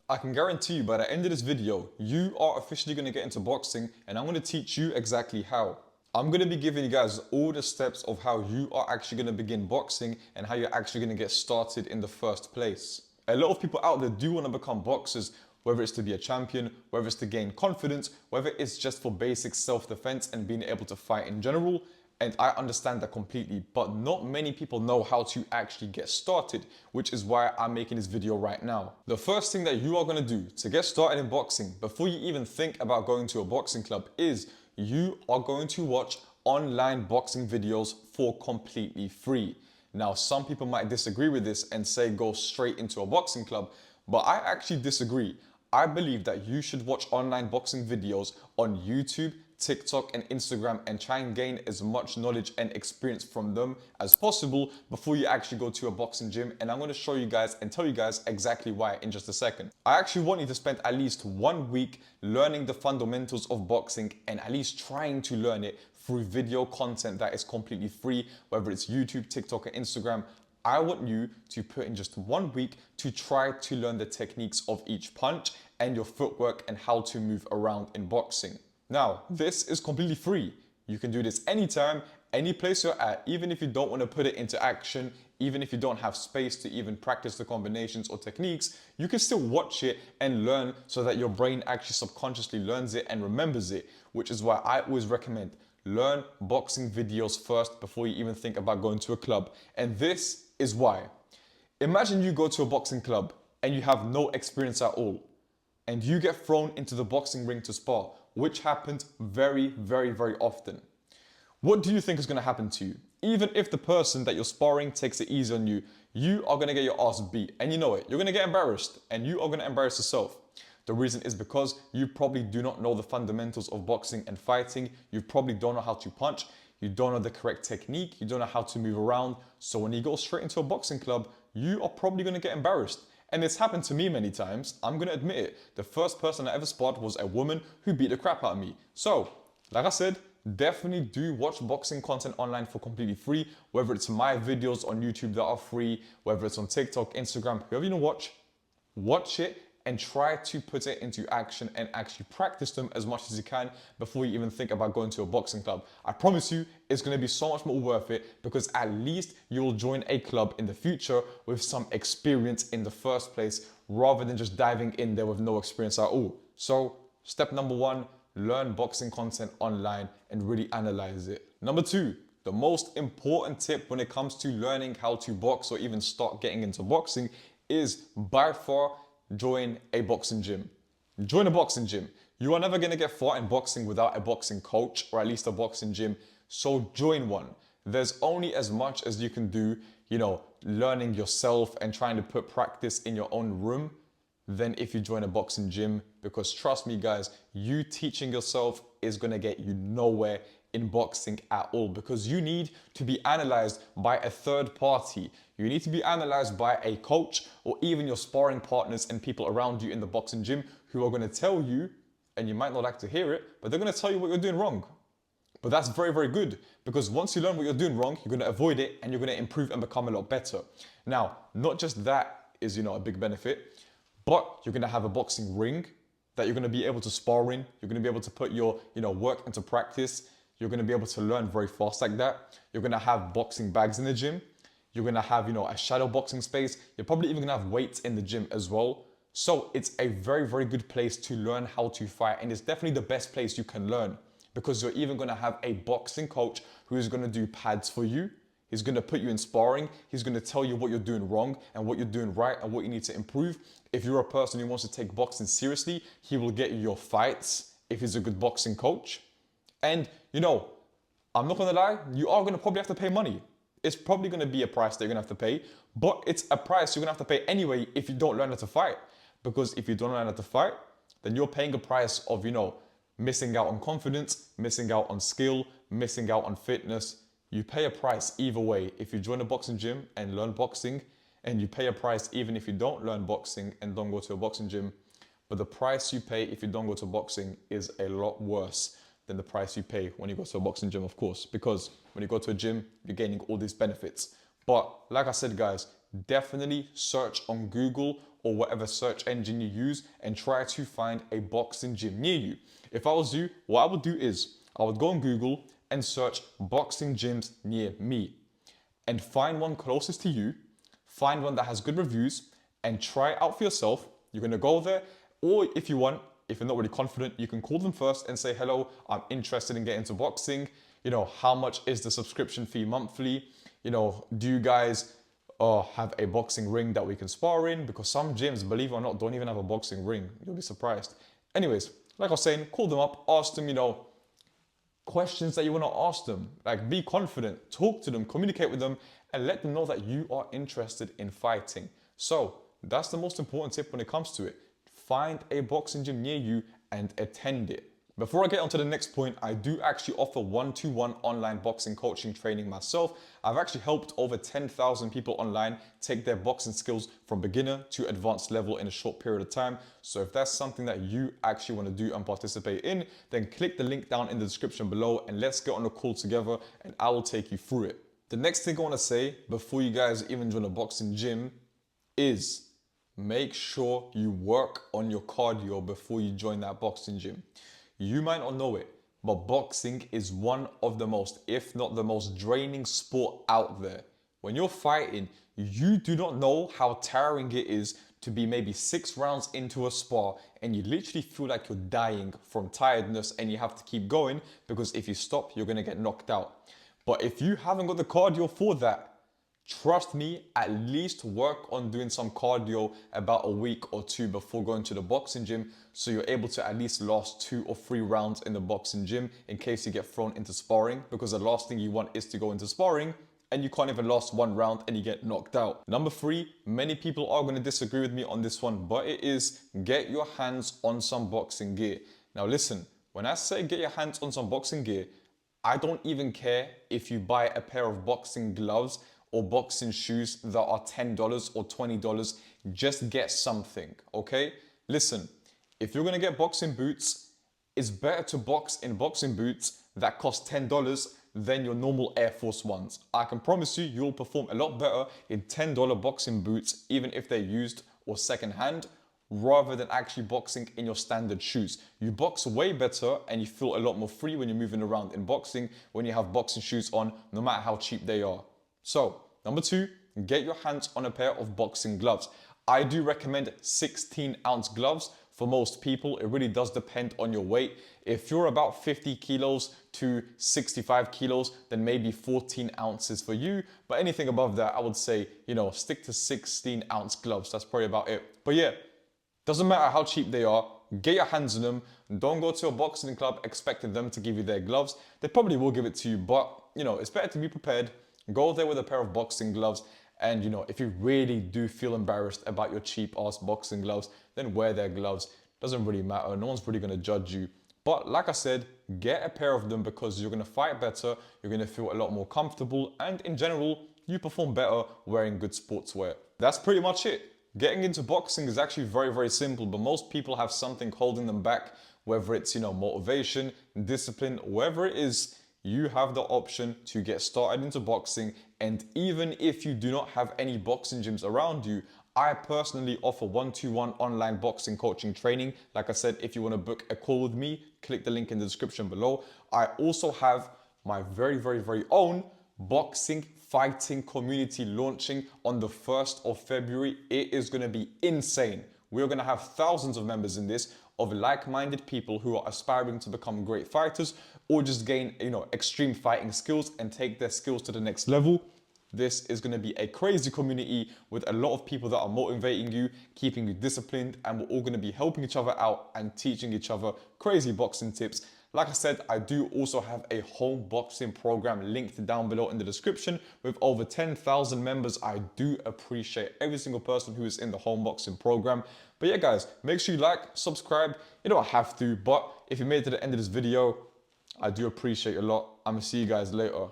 I can guarantee you by the end of this video, you are officially going to get into boxing and I'm going to teach you exactly how. I'm going to be giving you guys all the steps of how you are actually going to begin boxing and how you're actually going to get started in the first place. A lot of people out there do want to become boxers, whether it's to be a champion, whether it's to gain confidence, whether it's just for basic self-defense and being able to fight in general. And I understand that completely, but not many people know how to actually get started, which is why I'm making this video right now. The first thing that you are going to do to get started in boxing, before you even think about going to a boxing club, is you are going to watch online boxing videos for completely free. Now, some people might disagree with this and say go straight into a boxing club, but I actually disagree. I believe that you should watch online boxing videos on YouTube, TikTok and Instagram and try and gain as much knowledge and experience from them as possible before you actually go to a boxing gym. And I'm going to show you guys and tell you guys exactly why in just a second. I actually want you to spend at least 1 week learning the fundamentals of boxing and at least trying to learn it through video content that is completely free, whether it's YouTube, TikTok, and Instagram. I want you to put in just 1 week to try to learn the techniques of each punch and your footwork and how to move around in boxing. Now, this is completely free. You can do this anytime, any place you're at, even if you don't want to put it into action, even if you don't have space to even practice the combinations or techniques, you can still watch it and learn so that your brain actually subconsciously learns it and remembers it, which is why I always recommend learn boxing videos first before you even think about going to a club. And this is why. Imagine you go to a boxing club and you have no experience at all, and you get thrown into the boxing ring to spar, which happens very, very, very often. What do you think is going to happen to you? Even if the person that you're sparring takes it easy on you, you are going to get your ass beat, and you know it. You're going to get embarrassed, and you are going to embarrass yourself. The reason is because you probably do not know the fundamentals of boxing and fighting. You probably don't know how to punch. You don't know the correct technique. You don't know how to move around. So when you go straight into a boxing club, you are probably going to get embarrassed. And it's happened to me many times. I'm going to admit it. The first person I ever sparred was a woman who beat the crap out of me. So, like I said, definitely do watch boxing content online for completely free. Whether it's my videos on YouTube that are free, whether it's on TikTok, Instagram, whoever you want to watch it and try to put it into action and actually practice them as much as you can before you even think about going to a boxing club. I promise you, it's going to be so much more worth it because at least you will join a club in the future with some experience in the first place rather than just diving in there with no experience at all. So, step number 1, learn boxing content online and really analyze it. Number 2, the most important tip when it comes to learning how to box or even start getting into boxing is by far join a boxing gym. Join a boxing gym. You are never going to get far in boxing without a boxing coach or at least a boxing gym. So join one. There's only as much as you can do, learning yourself and trying to put practice in your own room than if you join a boxing gym. Because trust me, guys, you teaching yourself is going to get you nowhere in boxing at all because you need to be analyzed by a third party. You need to be analyzed by a coach or even your sparring partners and people around you in the boxing gym who are going to tell you, and you might not like to hear it, but they're going to tell you what you're doing wrong. But that's very, very good because once you learn what you're doing wrong, you're going to avoid it and you're going to improve and become a lot better. Now, not just that is, a big benefit, but you're going to have a boxing ring that you're going to be able to spar in. You're going to be able to put your, work into practice. You're going to be able to learn very fast like that. You're going to have boxing bags in the gym. You're going to have, a shadow boxing space. You're probably even going to have weights in the gym as well. So it's a very, very good place to learn how to fight. And it's definitely the best place you can learn because you're even going to have a boxing coach who is going to do pads for you. He's going to put you in sparring. He's going to tell you what you're doing wrong and what you're doing right and what you need to improve. If you're a person who wants to take boxing seriously, he will get you your fights if he's a good boxing coach. And, I'm not going to lie, you are going to probably have to pay money. It's probably going to be a price that you're going to have to pay, but it's a price you're going to have to pay anyway if you don't learn how to fight. Because if you don't learn how to fight, then you're paying a price of, missing out on confidence, missing out on skill, missing out on fitness. You pay a price either way if you join a boxing gym and learn boxing, and you pay a price even if you don't learn boxing and don't go to a boxing gym. But the price you pay if you don't go to boxing is a lot worse than the price you pay when you go to a boxing gym, of course, because when you go to a gym, you're gaining all these benefits. But like I said, guys, definitely search on Google or whatever search engine you use and try to find a boxing gym near you. If I was you, what I would do is I would go on Google and search boxing gyms near me and find one closest to you, find one that has good reviews and try it out for yourself. You're gonna go there, or if you want, if you're not really confident, you can call them first and say, hello, I'm interested in getting into boxing. You know, how much is the subscription fee monthly? You know, do you guys have a boxing ring that we can spar in? Because some gyms, believe it or not, don't even have a boxing ring. You'll be surprised. Anyways, like I was saying, call them up, ask them, you know, questions that you want to ask them. Like, be confident, talk to them, communicate with them, and let them know that you are interested in fighting. So that's the most important tip when it comes to it. Find a boxing gym near you and attend it. Before I get on to the next point, I do actually offer one-to-one online boxing coaching training myself. I've actually helped over 10,000 people online take their boxing skills from beginner to advanced level in a short period of time. So if that's something that you actually want to do and participate in, then click the link down in the description below and let's get on a call together and I will take you through it. The next thing I want to say before you guys even join a boxing gym is make sure you work on your cardio before you join that boxing gym. You might not know it, but boxing is one of the most, if not the most draining sport out there. When you're fighting, you do not know how tiring it is to be maybe 6 rounds into a spar and you literally feel like you're dying from tiredness and you have to keep going because if you stop, you're gonna get knocked out. But if you haven't got the cardio for that, trust me, at least work on doing some cardio about a week or 2 before going to the boxing gym so you're able to at least last 2 or 3 rounds in the boxing gym in case you get thrown into sparring, because the last thing you want is to go into sparring and you can't even last 1 round and you get knocked out. Number 3, many people are going to disagree with me on this one, but it is get your hands on some boxing gear. Now listen, when I say get your hands on some boxing gear, I don't even care if you buy a pair of boxing gloves or boxing shoes that are $10 or $20, just get something, okay? Listen, if you're gonna get boxing boots, it's better to box in boxing boots that cost $10 than your normal Air Force Ones. I can promise you, you'll perform a lot better in $10 boxing boots, even if they're used or secondhand, rather than actually boxing in your standard shoes. You box way better and you feel a lot more free when you're moving around in boxing when you have boxing shoes on, no matter how cheap they are. So, number 2, get your hands on a pair of boxing gloves. I do recommend 16-ounce gloves for most people. It really does depend on your weight. If you're about 50 kilos to 65 kilos, then maybe 14 ounces for you. But anything above that, I would say, you know, stick to 16-ounce gloves. That's probably about it. But yeah, doesn't matter how cheap they are, get your hands on them. Don't go to a boxing club expecting them to give you their gloves. They probably will give it to you, but you know, it's better to be prepared. Go there with a pair of boxing gloves, and you know, if you really do feel embarrassed about your cheap ass boxing gloves, then wear their gloves. Doesn't really matter. No one's really gonna judge you. But like I said, get a pair of them because you're gonna fight better, you're gonna feel a lot more comfortable, and in general, you perform better wearing good sportswear. That's pretty much it. Getting into boxing is actually very, very simple, but most people have something holding them back, whether it's, you know, motivation, discipline, whatever it is. You have the option to get started into boxing, and even if you do not have any boxing gyms around you, I personally offer one-to-one online boxing coaching training. Like I said, if you want to book a call with me, click the link in the description below. I also have my very, very, very own boxing fighting community launching on the 1st of February. It is going to be insane. We're going to have thousands of members in this, of like-minded people who are aspiring to become great fighters or just gain, you know, extreme fighting skills and take their skills to the next level. This is going to be a crazy community with a lot of people that are motivating you, keeping you disciplined, and we're all going to be helping each other out and teaching each other crazy boxing tips. Like I said, I do also have a home boxing program linked down below in the description with over 10,000 members. I do appreciate every single person who is in the home boxing program. But yeah, guys, make sure you like, subscribe. You don't have to, but if you made it to the end of this video, I do appreciate it a lot. I'm gonna see you guys later.